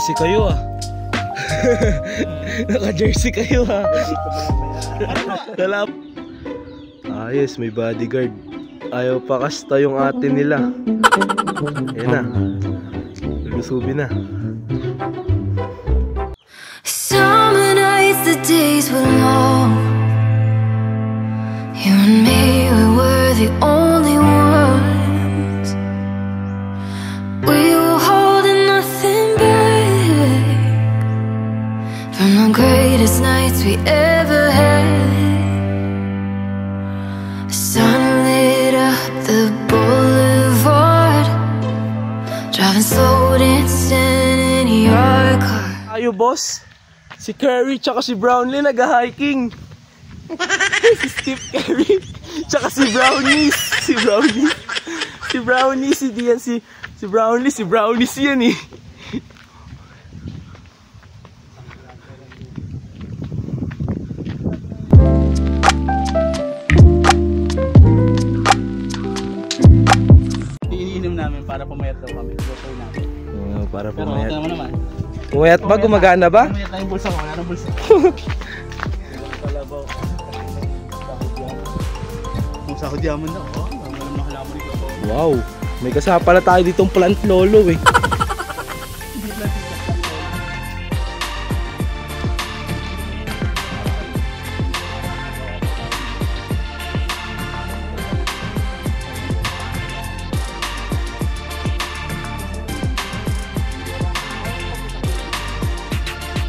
Naka-jersey kayo ah. Naka-jersey kayo ah. Dalap. Ayos, may bodyguard. Ayaw pa kasta yung ate nila. Ayan na. Lulusubi na. Summer nights, the days were long. You and me, we were the only ones. We were holding nothing back from the greatest nights we ever had. The sun lit up the boulevard, driving slow, dancing in your car. Ayo boss, si Curry tsaka si Brownlee nag-hiking. Si Steve Curry tsaka si Brownies. Si Brownies, si Dian, si Brownies yan eh. Iniinom namin para pumayat daw kami. Gotoy namin. Para pero pumayat. ito naman. Pumayat ba? Gumagana ba? Pumayat na yung bulsa ko. Wala ng bulsa. Kung sahod yaman na. Oh, walang mahalaman dito. Wow, may kasama pala tayo ditong plant lolo eh.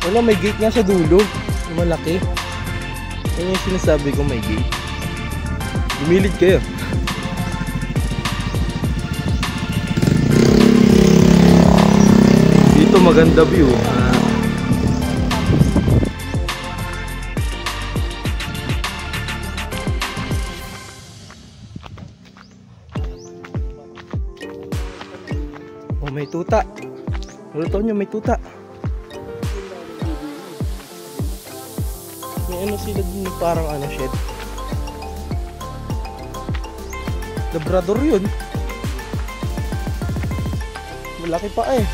Wala, may gate nga sa dulo. Malaki. Yan yung sinasabi ko, may gate. Lumilid kayo. Dito maganda view. Oh, may tuta. Luto nyo, may tuta. May ano sila din, parang ano, shed. Labrador yun. Malaki pa eh.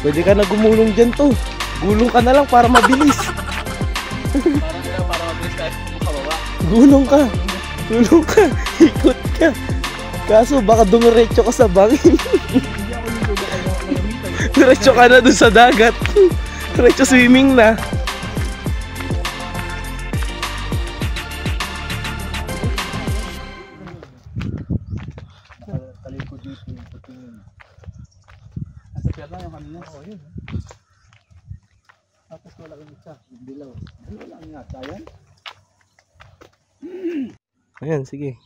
Pwede ka na gumulong dyan to. Gulong ka na lang para mabilis. Para mabilis tayo makababa. Gulong ka. Gulong ka. Ikot ka. Kaso baka dumiretso ka sa bangin. Diretso ka na dun sa dagat. Diretso swimming na. Talikod dito yung patingin. Nasa pier lang yung kanina. Oo, yun. Tapos wala kang isa. Dilaw. Ano lang nga? Ayan? Ayan, sige.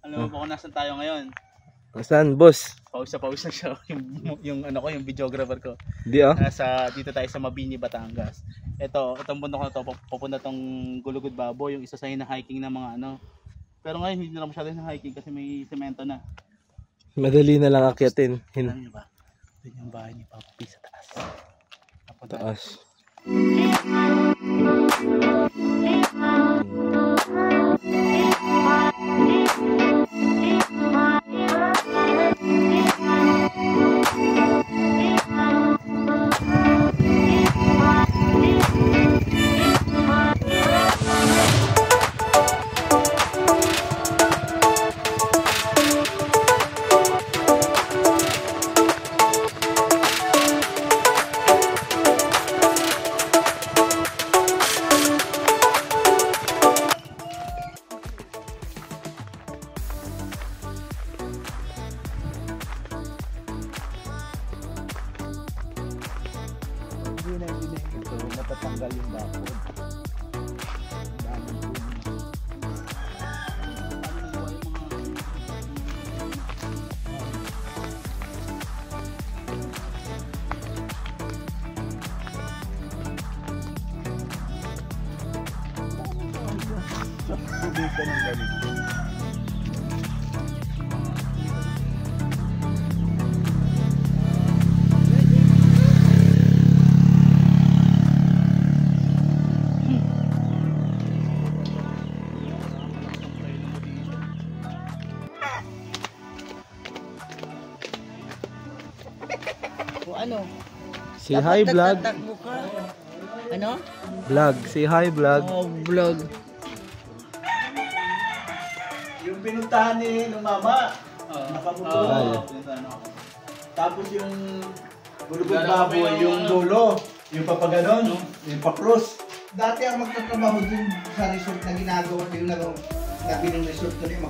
Alam mo ba kung nasan tayo ngayon? Saan, boss? Pawis na siya. yung ano ko, yung videographer ko. Di ah? Dito tayo sa Mabini, Batangas. Itong bundok na to, pupunta tong Gulugod Babo, yung isa sa hiking ng mga ano. Pero ngayon hindi na masyado na hiking kasi may semento na. Madali na lang akyatin. Alam niyo ba? Ito yung bahay ni Papa P sa taas. Taas. Ito, matatanggal yung bakod. O ano? Say hi, vlog. Nagtatakbo ka. Ano? Vlog. Say hi, vlog. Oh, vlog. Yung pinuntahan ni ng mama, nakamotor. Tapos yung bulubog baboy, yung dulo, yung papaganon, yung pa-cross. Dati ang magtatrabaho dun sa resort na ginagawa, yung nabiling resort ko rin.